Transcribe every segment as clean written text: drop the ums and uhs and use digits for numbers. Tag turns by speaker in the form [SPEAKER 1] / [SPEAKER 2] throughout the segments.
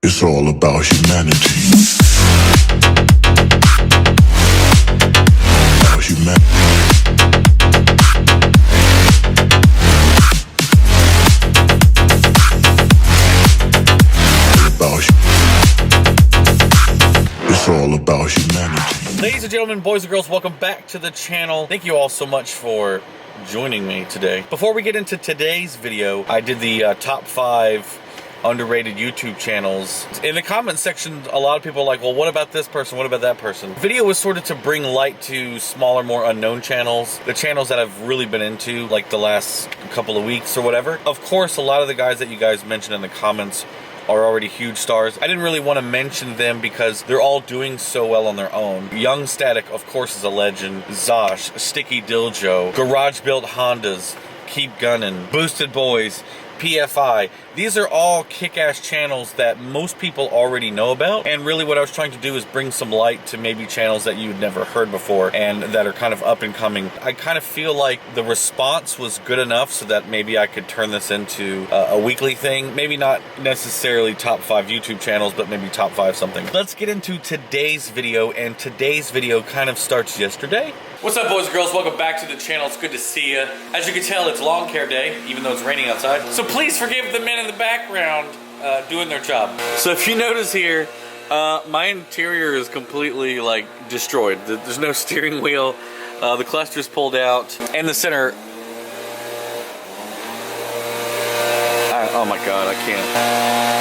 [SPEAKER 1] It's all about humanity. About humanity. It's all about humanity.
[SPEAKER 2] Ladies and gentlemen, boys and girls, welcome back to the channel. Thank you all so much for joining me today. Before we get into today's video, I did the top 5 underrated YouTube channels. In the comment section, a lot of people are like, well, what about this person? What about that person? The video was sort of to bring light to smaller, more unknown channels, the channels that I've really been into like the last couple of weeks or whatever. Of course, a lot of the guys that you guys mentioned in the comments are already huge stars. I didn't really want to mention them because they're all doing so well on their own. Young Static, of course, is a legend. Zosh, Sticky Diljo, Garage Built Hondas, Keep Gunnin', Boosted Boys, PFI. These are all kick-ass channels that most people already know about, and really what I was trying to do is bring some light to maybe channels that you'd never heard before and that are kind of up and coming. I kind of feel like the response was good enough so that maybe I could turn this into a weekly thing. Maybe not necessarily top 5 YouTube channels, but maybe top 5 something. Let's get into today's video, and today's video kind of starts yesterday. What's up, boys and girls? Welcome back to the channel. It's good to see you. As you can tell, it's lawn care day, even though it's raining outside. So please forgive the men in the background doing their job. So if you notice here, my interior is completely like destroyed. There's no steering wheel. The cluster's pulled out, and the center. Oh my God, I can't.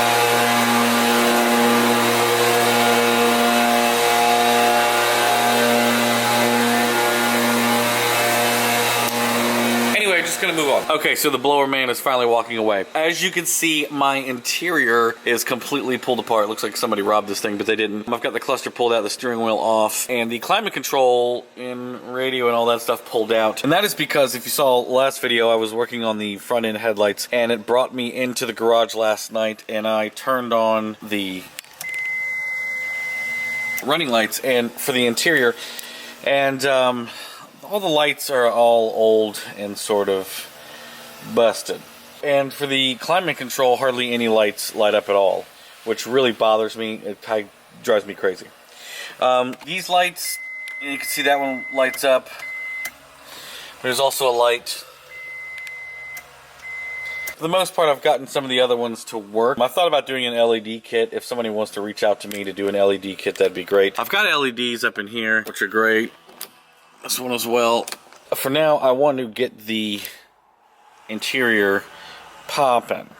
[SPEAKER 2] Just gonna move on. Okay, so the blower man is finally walking away. As you can see, my interior is completely pulled apart. It looks like somebody robbed this thing, but they didn't. I've got the cluster pulled out, the steering wheel off, and the climate control and radio and all that stuff pulled out. And that is because, if you saw last video, I was working on the front end headlights, and it brought me into the garage last night, and I turned on the running lights and for the interior, and all the lights are all old and sort of busted. And for the climate control, hardly any lights light up at all, which really bothers me. It kind of drives me crazy. These lights, you can see that one lights up. There's also a light. For the most part, I've gotten some of the other ones to work. I thought about doing an LED kit. If somebody wants to reach out to me to do an LED kit, that'd be great. I've got LEDs up in here, which are great. This one as well. For now, I want to get the interior popping.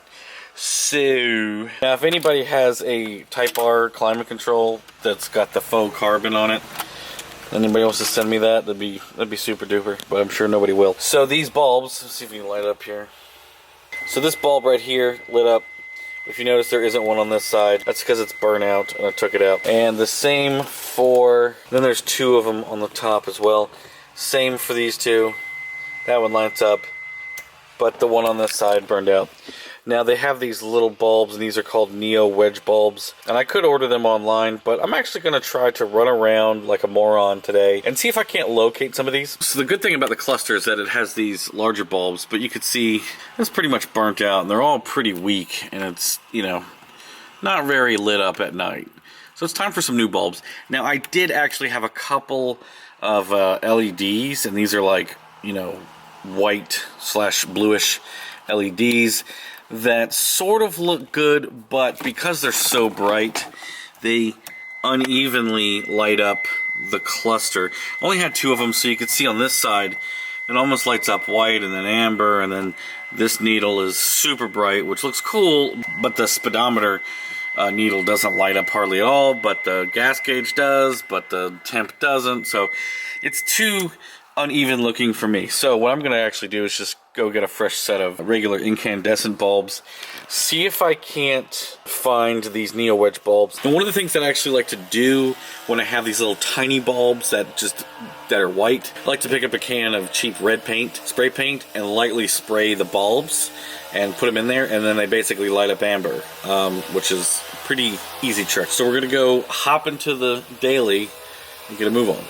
[SPEAKER 2] So, now if anybody has a Type R climate control that's got the faux carbon on it, anybody wants to send me that, that'd be super duper, but I'm sure nobody will. So these bulbs, let's see if we can light it up here. So this bulb right here lit up. If you notice, there isn't one on this side. That's because it's burnt out and I took it out. And the same for, then there's 2 of them on the top as well. Same for these 2. That one lights up, but the one on this side burned out. Now they have these little bulbs, and these are called Neo wedge bulbs. And I could order them online, but I'm actually going to try to run around like a moron today and see if I can't locate some of these. So the good thing about the cluster is that it has these larger bulbs, but you can see it's pretty much burnt out, and they're all pretty weak, and it's, you know, not very lit up at night. So it's time for some new bulbs. Now I did actually have a couple of LEDs, and these are like, you know, white / bluish LEDs that sort of look good, but because they're so bright, they unevenly light up the cluster. I only had 2 of them, so you can see on this side, it almost lights up white and then amber, and then this needle is super bright, which looks cool, but the speedometer needle doesn't light up hardly at all, but the gas gauge does, but the temp doesn't, so it's too uneven looking for me. So what I'm going to actually do is just go get a fresh set of regular incandescent bulbs, see if I can't find these Neo wedge bulbs. And one of the things that I actually like to do when I have these little tiny bulbs that are white, I like to pick up a can of cheap red paint, spray paint, and lightly spray the bulbs and put them in there, and then they basically light up amber, which is a pretty easy trick. So we're going to go hop into the daily and get a move on.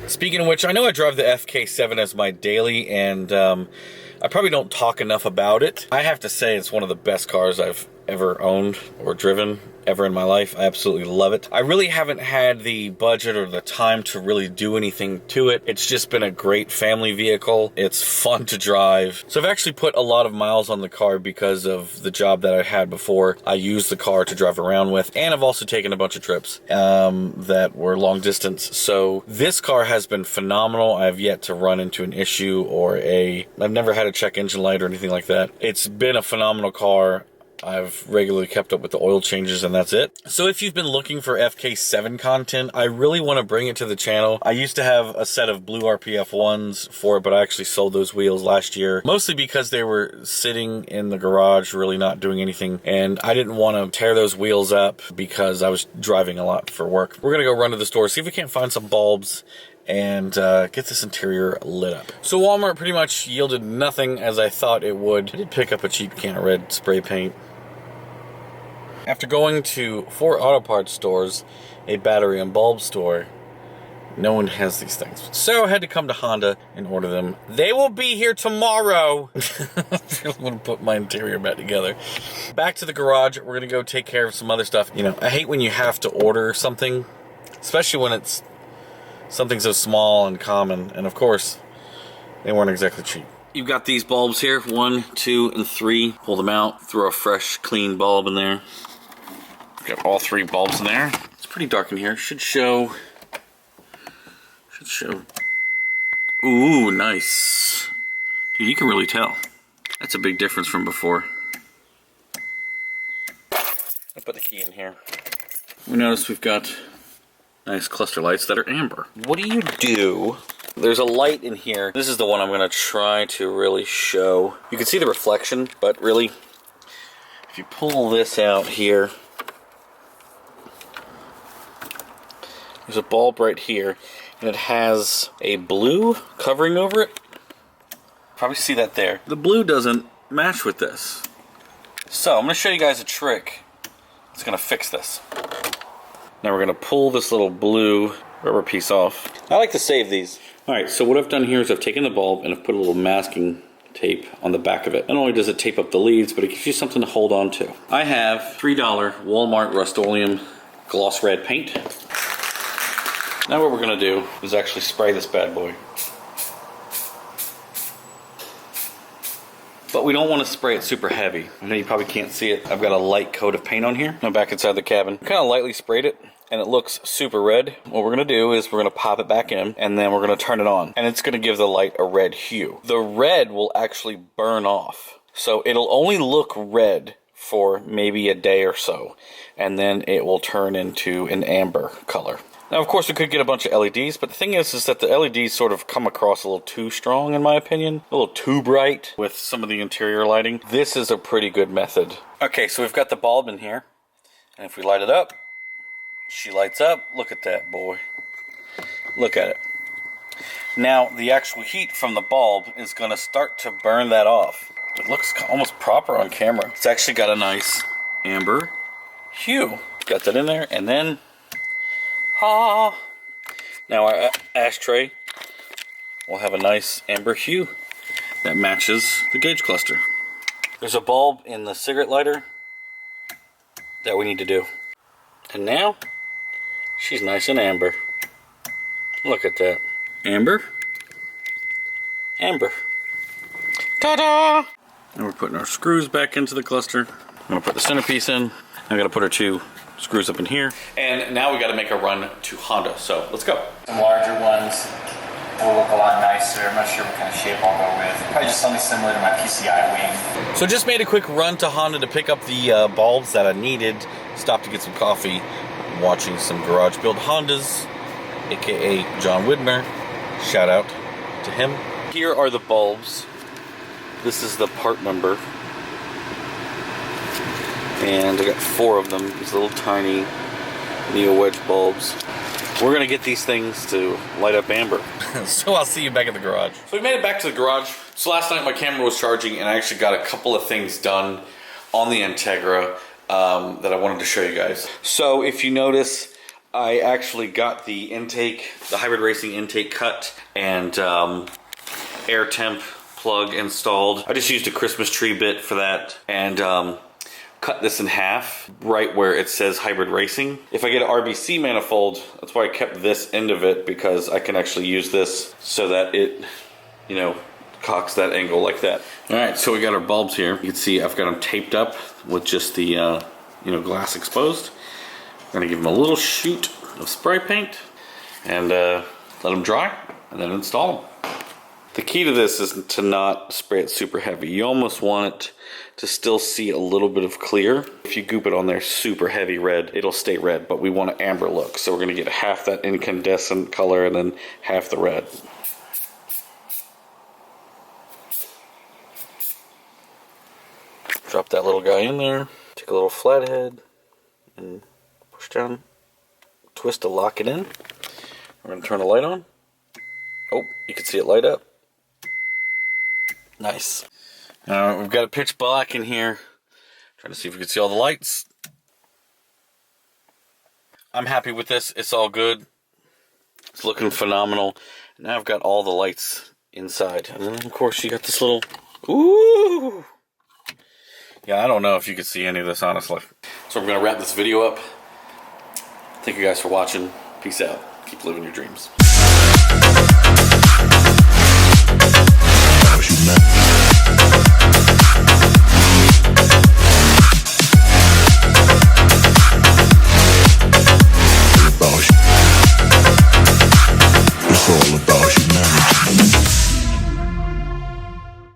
[SPEAKER 2] Speaking of which, I know I drive the FK7 as my daily, and I probably don't talk enough about it. I have to say it's one of the best cars I've ever owned or driven ever in my life. I absolutely love it. I really haven't had the budget or the time to really do anything to it. It's just been a great family vehicle. It's fun to drive. So I've actually put a lot of miles on the car because of the job that I had before. I used the car to drive around with, and I've also taken a bunch of trips that were long distance. So this car has been phenomenal. I've yet to run into an issue or I've never had a check engine light or anything like that. It's been a phenomenal car. I've regularly kept up with the oil changes, and that's it. So if you've been looking for FK7 content, I really want to bring it to the channel. I used to have a set of blue RPF 1s for it, but I actually sold those wheels last year, mostly because they were sitting in the garage, really not doing anything, and I didn't want to tear those wheels up because I was driving a lot for work. We're going to go run to the store, see if we can't find some bulbs, and get this interior lit up. So Walmart pretty much yielded nothing as I thought it would. I did pick up a cheap can of red spray paint. After going to 4 auto parts stores, a battery and bulb store, no one has these things. So I had to come to Honda and order them. They will be here tomorrow. I really want to put my interior back together. Back to the garage. We're going to go take care of some other stuff. You know, I hate when you have to order something, especially when it's something so small and common. And of course, they weren't exactly cheap. You've got these bulbs here, 1, 2, and 3. Pull them out, throw a fresh, clean bulb in there. Got all 3 bulbs in there. It's pretty dark in here. Should show. Ooh, nice. Dude, you can really tell. That's a big difference from before. I'll put the key in here. We notice we've got nice cluster lights that are amber. What do you do? There's a light in here. This is the one I'm going to try to really show. You can see the reflection, but really, if you pull this out here, there's a bulb right here, and it has a blue covering over it. Probably see that there. The blue doesn't match with this. So I'm going to show you guys a trick that's going to fix this. Now we're going to pull this little blue rubber piece off. I like to save these. Alright, so what I've done here is I've taken the bulb and I've put a little masking tape on the back of it. Not only does it tape up the leads, but it gives you something to hold on to. I have $3 Walmart Rust-Oleum gloss red paint. Now what we're going to do is actually spray this bad boy. But we don't want to spray it super heavy. I know you probably can't see it. I've got a light coat of paint on here. I'm back inside the cabin. Kind of lightly sprayed it, and it looks super red. What we're going to do is we're going to pop it back in, and then we're going to turn it on. And it's going to give the light a red hue. The red will actually burn off. So it'll only look red for maybe a day or so, and then it will turn into an amber color. Now, of course, we could get a bunch of LEDs, but the thing is that the LEDs sort of come across a little too strong, in my opinion. A little too bright with some of the interior lighting. This is a pretty good method. Okay, so we've got the bulb in here, and if we light it up, she lights up. Look at that, boy. Look at it. Now, the actual heat from the bulb is going to start to burn that off. It looks almost proper on camera. It's actually got a nice amber hue. Got that in there, and then... Now our ashtray will have a nice amber hue that matches the gauge cluster. There's a bulb in the cigarette lighter that we need to do. And now, she's nice and amber. Look at that. Amber. Amber. Ta-da! And we're putting our screws back into the cluster. I'm going to put the centerpiece in. I'm going to put our 2 screws up in here. And now we got to make a run to Honda. So let's go.
[SPEAKER 3] Some larger ones will look a lot nicer. I'm not sure what kind of shape I'll go with. Probably just something similar to my PCI wing.
[SPEAKER 2] So just made a quick run to Honda to pick up the bulbs that I needed. Stopped to get some coffee. Watching some garage build Hondas, aka John Widmer. Shout out to him. Here are the bulbs. This is the part number. And I got 4 of them, these little tiny Neo Wedge bulbs. We're gonna get these things to light up amber. So I'll see you back at the garage. So we made it back to the garage. So last night my camera was charging and I actually got a couple of things done on the Integra that I wanted to show you guys. So if you notice, I actually got the intake, the hybrid racing intake cut and air temp plug installed. I just used a Christmas tree bit for that and cut this in half right where it says hybrid racing. If I get an RBC manifold, that's why I kept this end of it, because I can actually use this so that it, you know, cocks that angle like that. All right, so we got our bulbs here. You can see I've got them taped up with just the you know, glass exposed. I'm gonna give them a little shoot of spray paint and let them dry and then install them. The key to this is to not spray it super heavy. You almost want it to still see a little bit of clear. If you goop it on there super heavy red, it'll stay red, but we want an amber look. So we're gonna get half that incandescent color and then half the red. Drop that little guy in there, take a little flathead and push down, twist to lock it in. We're gonna turn the light on. Oh, you can see it light up. Nice. We've got it pitch black in here. Trying to see if we can see all the lights. I'm happy with this, it's all good. It's looking phenomenal. Now I've got all the lights inside. And then of course you got this little, ooh! Yeah, I don't know if you can see any of this, honestly. So we're gonna wrap this video up. Thank you guys for watching. Peace out. Keep living your dreams.
[SPEAKER 1] About humanity.